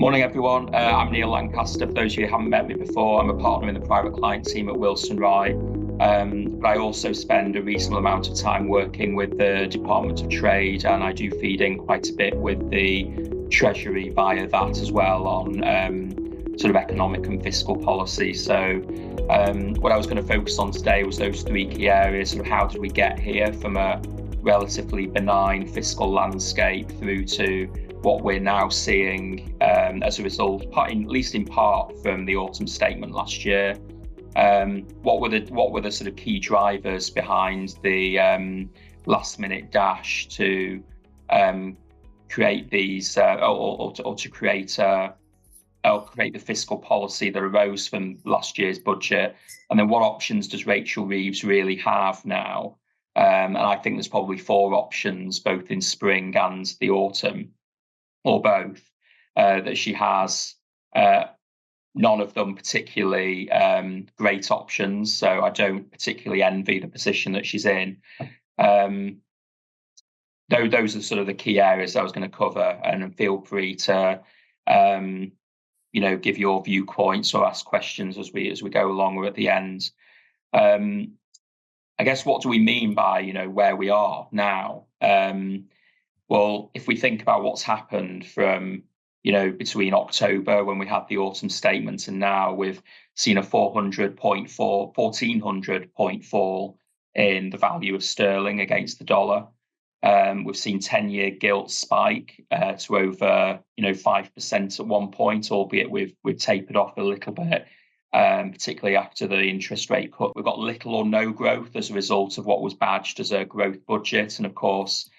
Morning, everyone. I'm Neil Lancaster. For those of you who haven't met me before, I'm a partner in the private client team at Wilson Wright. But I also spend a reasonable amount of time working with the Department of Trade, and I do feed in quite a bit with the Treasury via that as well on sort of economic and fiscal policy. So what I was going to focus on today was those three key areas. Sort of how did we get here from a relatively benign fiscal landscape through to what we're now seeing as a result, at least in part, from the autumn statement last year. What were the sort of key drivers behind the last-minute dash to create these or to create the fiscal policy that arose from last year's budget, and then what options does Rachel Reeves really have now? And I think there's probably four options, both in spring and the autumn, or both, that she has. None of them particularly great options, so I don't particularly envy the position that she's in. Those are sort of the key areas I was going to cover, and feel free to give your viewpoints or ask questions as we go along or at the end. I guess, what do we mean by where we are now? Well, if we think about what's happened from, between October when we had the autumn statement and now, we've seen a 1,400-point fall in the value of sterling against the dollar. We've seen 10-year gilt spike to over 5% at one point, albeit we've tapered off a little bit, particularly after the interest rate cut. We've got little or no growth as a result of what was badged as a growth budget, and of course,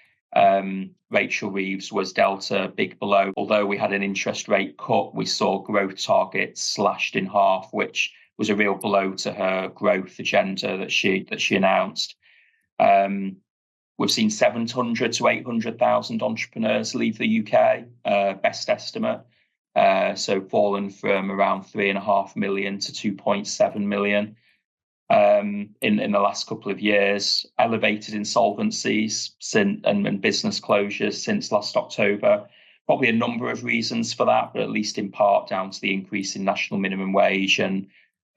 Rachel Reeves was dealt a big blow. Although we had an interest rate cut, we saw growth targets slashed in half, which was a real blow to her growth agenda that she announced. We've seen 700 to 800,000 entrepreneurs leave the UK, best estimate. So fallen from around 3.5 million to 2.7 million. In the last couple of years, elevated insolvencies and business closures since last October. Probably a number of reasons for that, but at least in part down to the increase in national minimum wage and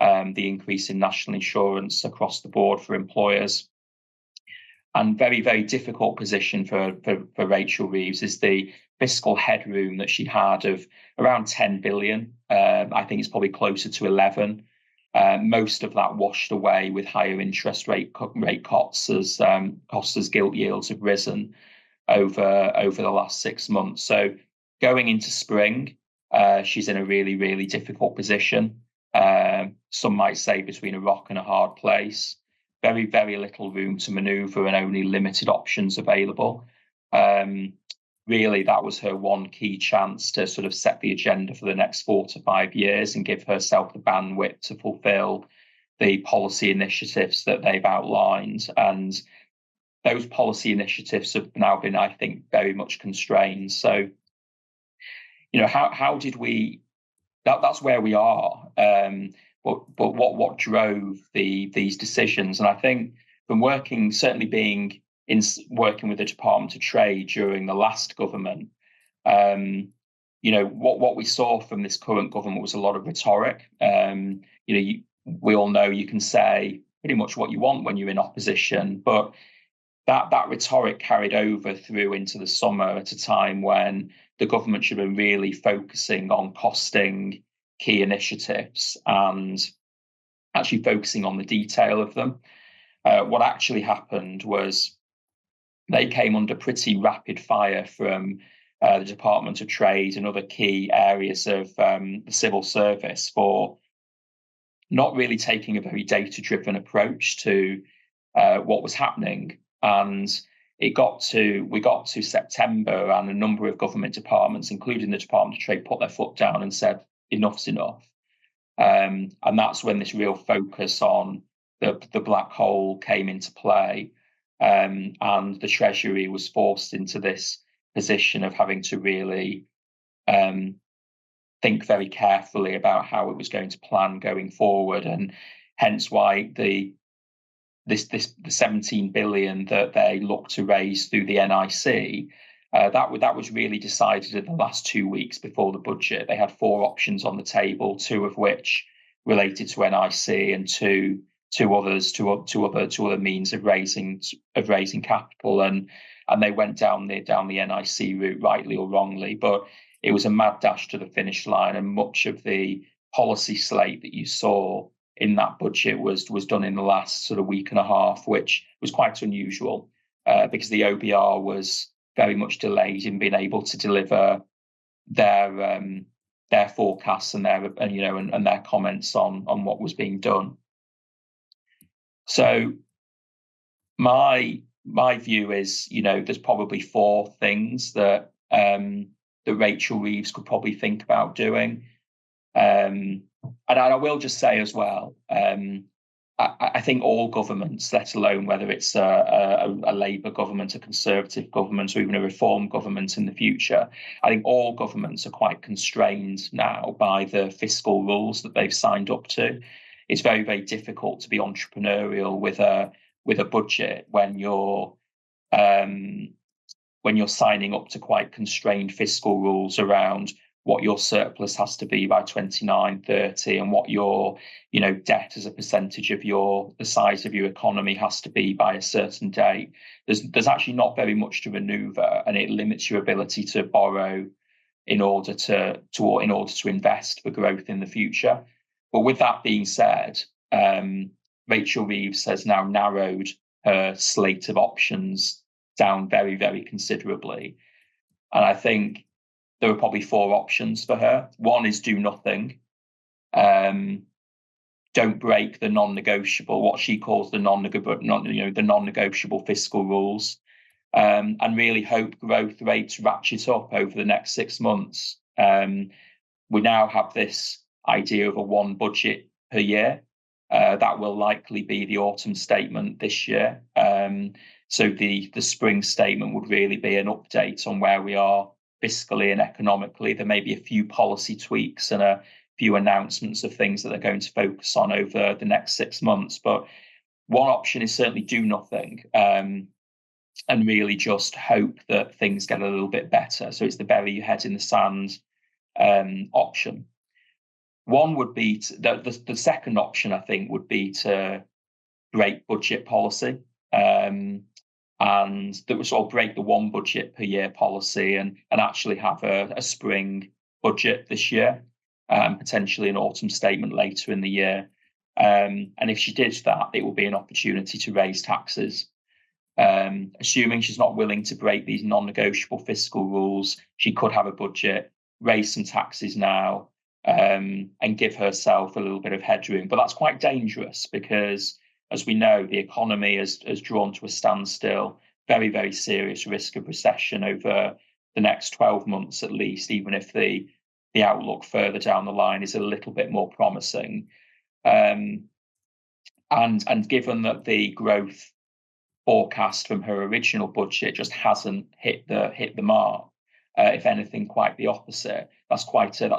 the increase in national insurance across the board for employers. And very, very difficult position for Rachel Reeves is the fiscal headroom that she had of around 10 billion. I think it's probably closer to 11. Most of that washed away with higher interest rate cuts as gilt yields have risen over the last 6 months. So going into spring, she's in a really, really difficult position. Some might say between a rock and a hard place. Very, very little room to manoeuvre and only limited options available. Really, that was her one key chance to sort of set the agenda for the next 4 to 5 years and give herself the bandwidth to fulfill the policy initiatives that they've outlined. And those policy initiatives have now been, I think, very much constrained. So, how did we? That's where we are. But what drove these decisions? And I think from working with the Department of Trade during the last government, what we saw from this current government was a lot of rhetoric. We all know you can say pretty much what you want when you're in opposition, but that rhetoric carried over through into the summer at a time when the government should have been really focusing on costing key initiatives and actually focusing on the detail of them. What actually happened was they came under pretty rapid fire from the Department of Trade and other key areas of the civil service for not really taking a very data-driven approach to what was happening. And we got to September, and a number of government departments, including the Department of Trade, put their foot down and said, enough's enough. And that's when this real focus on the black hole came into play. And the Treasury was forced into this position of having to really think very carefully about how it was going to plan going forward, and hence why the 17 billion that they looked to raise through the NIC That was really decided in the last 2 weeks before the budget. They had 4 options on the table, 2 of which related to NIC, and two other means of raising capital, and they went down the NIC route, rightly or wrongly. But it was a mad dash to the finish line, and much of the policy slate that you saw in that budget was done in the last sort of week and a half, which was quite unusual because the OBR was very much delayed in being able to deliver their forecasts and their comments on what was being done. So my view is, there's probably 4 things that Rachel Reeves could probably think about doing. And I will just say as well, I think all governments, let alone whether it's a Labour government, a Conservative government, or even a Reform government in the future, I think all governments are quite constrained now by the fiscal rules that they've signed up to. It's very, very difficult to be entrepreneurial with a budget when you're signing up to quite constrained fiscal rules around what your surplus has to be by 29-30, and what your debt as a percentage of the size of your economy has to be by a certain date. There's actually not very much to manoeuvre, and it limits your ability to borrow in order to invest for growth in the future. But with that being said, Rachel Reeves has now narrowed her slate of options down very, very considerably, and I think there are probably 4 options for her. One is do nothing. Don't break the non-negotiable, what she calls the non-negotiable fiscal rules, and really hope growth rates ratchet up over the next 6 months. We now have this idea of a 1 budget per year. That will likely be the autumn statement this year. So the spring statement would really be an update on where we are fiscally and economically. There may be a few policy tweaks and a few announcements of things that they're going to focus on over the next 6 months. But one option is certainly do nothing, and really just hope that things get a little bit better. So it's the bury your head in the sand option. One would be the second option, I think, would be to break budget policy. And that would sort of break the 1 budget per year policy and actually have a spring budget this year, potentially an autumn statement later in the year. And if she did that, it will be an opportunity to raise taxes. Assuming she's not willing to break these non-negotiable fiscal rules, she could have a budget, raise some taxes now, and give herself a little bit of headroom. But that's quite dangerous because, as we know, the economy has drawn to a standstill, very, very serious risk of recession over the next 12 months at least, even if the outlook further down the line is a little bit more promising. And given that the growth forecast from her original budget just hasn't hit the mark, if anything, quite the opposite, that's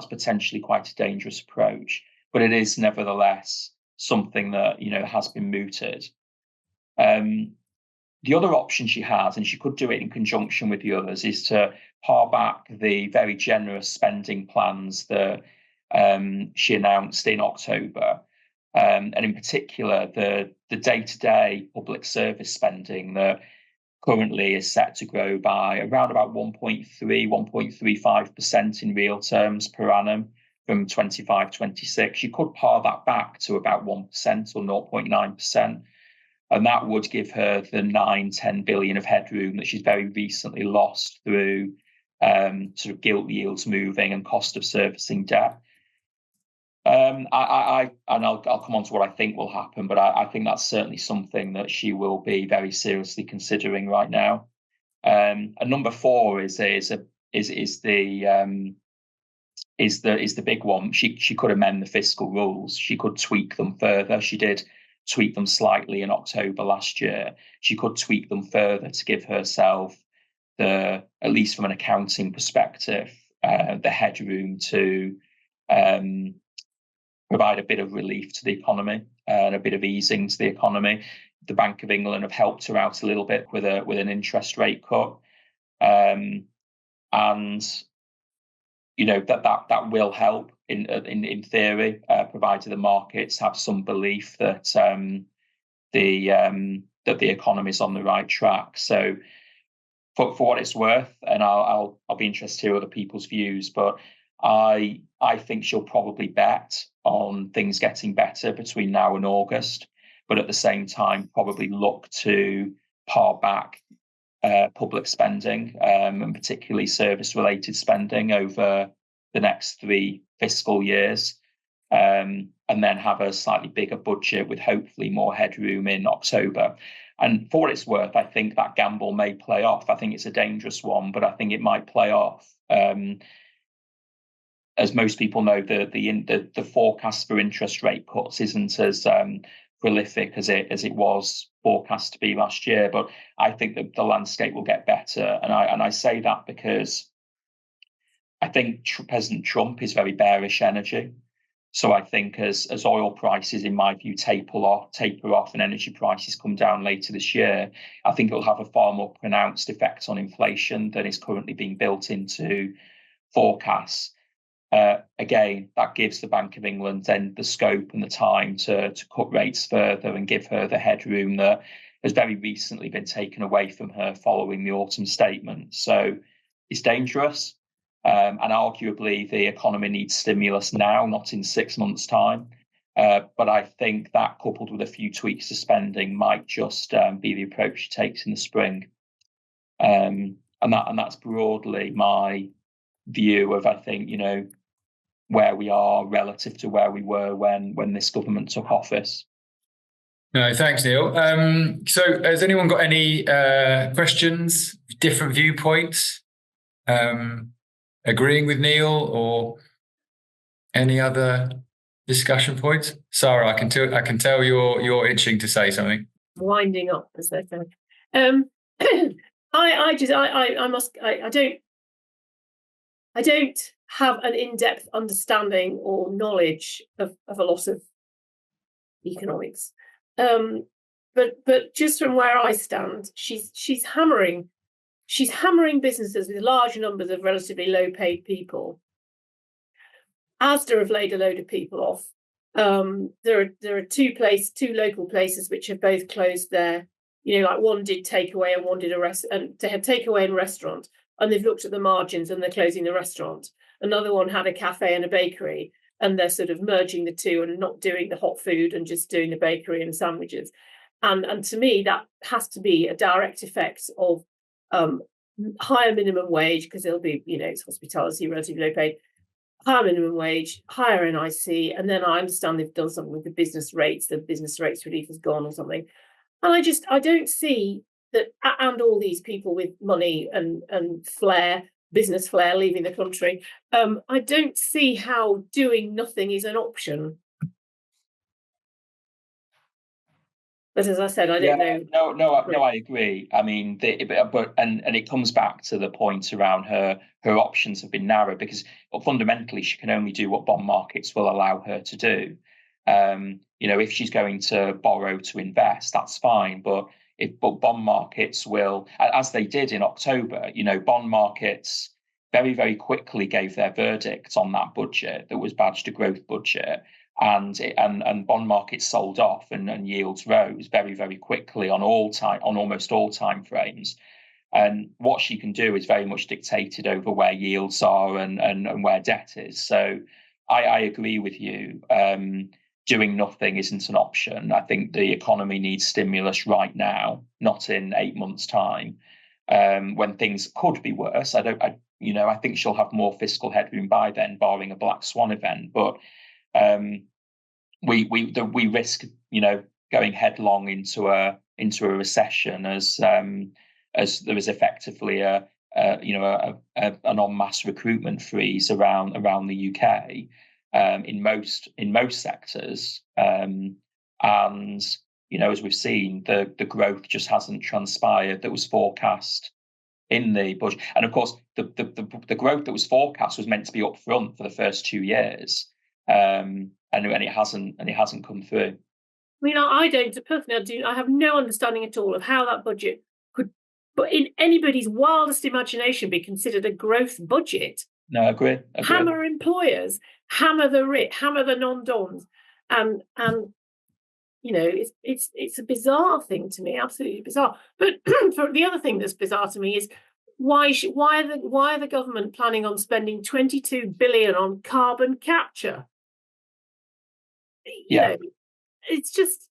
potentially quite a dangerous approach. But it is nevertheless something that has been mooted. The other option she has, and she could do it in conjunction with the others, is to par back the very generous spending plans that she announced in October, and in particular the day-to-day public service spending that currently is set to grow by around about 1.35% in real terms per annum from 25-26. You could par that back to about 1% or 0.9%. And that would give her the 9-10 billion of headroom that she's very recently lost through sort of gilt yields moving and cost of servicing debt. I'll come on to what I think will happen, but I think that's certainly something that she will be very seriously considering right now. And number 4 is the big one. She could amend the fiscal rules. She could tweak them further. She did tweak them slightly in October last year. She could tweak them further to give herself at least from an accounting perspective, the headroom to provide a bit of relief to the economy and a bit of easing to the economy. The Bank of England have helped her out a little bit with an interest rate cut. and that will help in theory, provided the markets have some belief that the economy is on the right track. So, for what it's worth, and I'll be interested to hear other people's views, but I think she'll probably bet on things getting better between now and August, but at the same time probably look to par back public spending, and particularly service-related spending over the next 3 fiscal years, and then have a slightly bigger budget with hopefully more headroom in October. And for what it's worth, I think that gamble may play off. I think it's a dangerous one, but I think it might play off. As most people know, the forecast for interest rate cuts isn't as prolific as it was forecast to be last year. But I think that the landscape will get better, and I say that because I think President Trump is very bearish energy. So I think as oil prices, in my view, taper off and energy prices come down later this year, I think it will have a far more pronounced effect on inflation than is currently being built into forecasts. Again, that gives the Bank of England then the scope and the time to cut rates further and give her the headroom that has very recently been taken away from her following the autumn statement. So it's dangerous. And arguably, the economy needs stimulus now, not in 6 months' time. But I think that, coupled with a few tweaks to spending, might just be the approach she takes in the spring. And that's broadly my view of, I think, where we are relative to where we were when this government took office. No, thanks, Neil. So has anyone got any questions, different viewpoints? Agreeing with Neil or any other discuscussion points? Sarah, I can tell you're itching to say something. Winding up, as they say. I don't have an in-depth understanding or knowledge of a lot of economics, but just from where I stand, she's hammering businesses with large numbers of relatively low-paid people. Asda have laid a load of people off. There are two local places which have both closed their, like one did takeaway and one did they had takeaway and restaurant, and they've looked at the margins and they're closing the restaurant. Another one had a cafe and a bakery, and they're sort of merging the two and not doing the hot food and just doing the bakery and sandwiches. And to me, that has to be a direct effect of higher minimum wage, because it'll be, it's hospitality, relatively low paid, higher minimum wage, higher NIC, and then I understand they've done something with the business rates relief has gone or something. And I don't see that, and all these people with money and business flair leaving the country, I don't see how doing nothing is an option. But as I said, I don't know. No, I agree. I mean, but it comes back to the point around her options have been narrow, because fundamentally she can only do what bond markets will allow her to do. If she's going to borrow to invest, that's fine. But bond markets will, as they did in October, bond markets very, very quickly gave their verdict on that budget that was badged a growth budget. And bond markets sold off and yields rose very, very quickly on almost all time frames. And what she can do is very much dictated over where yields are and where debt is. So I agree with you. Doing nothing isn't an option. I think the economy needs stimulus right now, not in 8 months' time, when things could be worse. I think she'll have more fiscal headroom by then, barring a black swan event. But we risk, going headlong into a recession as there is effectively an en masse recruitment freeze around the UK in most sectors, and as we've seen, the growth just hasn't transpired that was forecast in the budget. And of course, the growth that was forecast was meant to be up front for the first 2 years. And it hasn't come through. I mean, I don't personally. I have no understanding at all of how that budget but in anybody's wildest imagination be considered a growth budget. No, agree. Hammer employers, hammer the rich, hammer the non-doms, and you know, it's a bizarre thing to me, absolutely bizarre. But for the other thing that's bizarre to me is why are the government planning on spending 22 billion on carbon capture? You know, it's just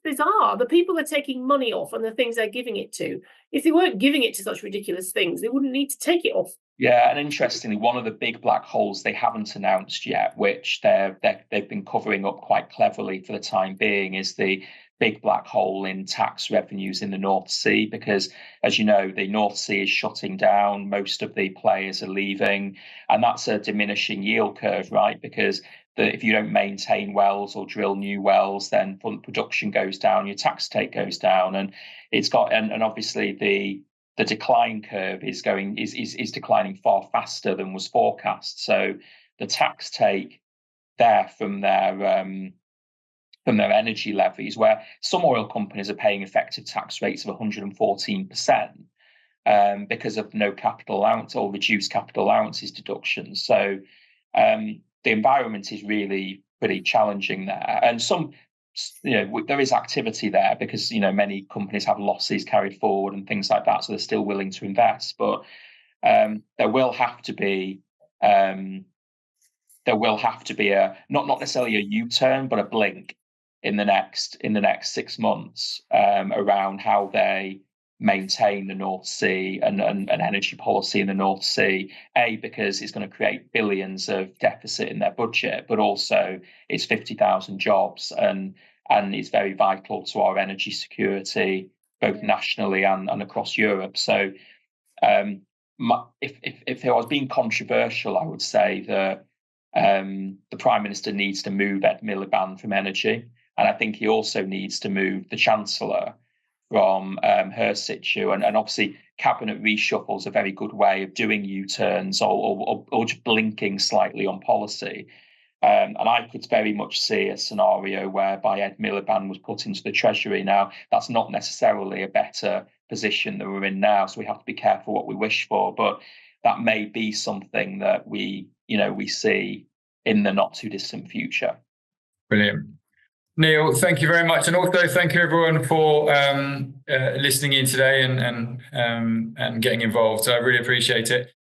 bizarre. The people are taking money off on the things they're giving it to. If they weren't giving it to such ridiculous things, they wouldn't need to take it off. Yeah, and interestingly, one of the big black holes they haven't announced yet, which they've been covering up quite cleverly for the time being, is the big black hole in tax revenues in the North Sea. Because, as you know, the North Sea is shutting down. Most of the players are leaving, and that's a diminishing yield curve, right? Because if you don't maintain wells or drill new wells, then production goes down, your tax take goes down, and it's got and obviously the decline curve is declining far faster than was forecast. So the tax take there from their energy levies, where some oil companies are paying effective tax rates of 114%. Because of no capital allowance or reduced capital allowances deductions. So the environment is really pretty challenging there. And there is activity there because, many companies have losses carried forward and things like that. So they're still willing to invest. But there will have to be not necessarily a U-turn, but a blink in the next 6 months around how they maintain the North Sea and energy policy in the North Sea, because it's going to create billions of deficit in their budget, but also it's 50,000 jobs and it's very vital to our energy security, both nationally and across Europe. So if I was being controversial, I would say that the Prime Minister needs to move Ed Miliband from energy. And I think he also needs to move the Chancellor from her situ, and obviously cabinet reshuffle is a very good way of doing U-turns or just blinking slightly on policy. And I could very much see a scenario whereby Ed Miliband was put into the Treasury. Now, that's not necessarily a better position than we're in now, so we have to be careful what we wish for. But that may be something that we see in the not too distant future. Brilliant. Neil, thank you very much. And also thank you everyone for listening in today and getting involved. So I really appreciate it.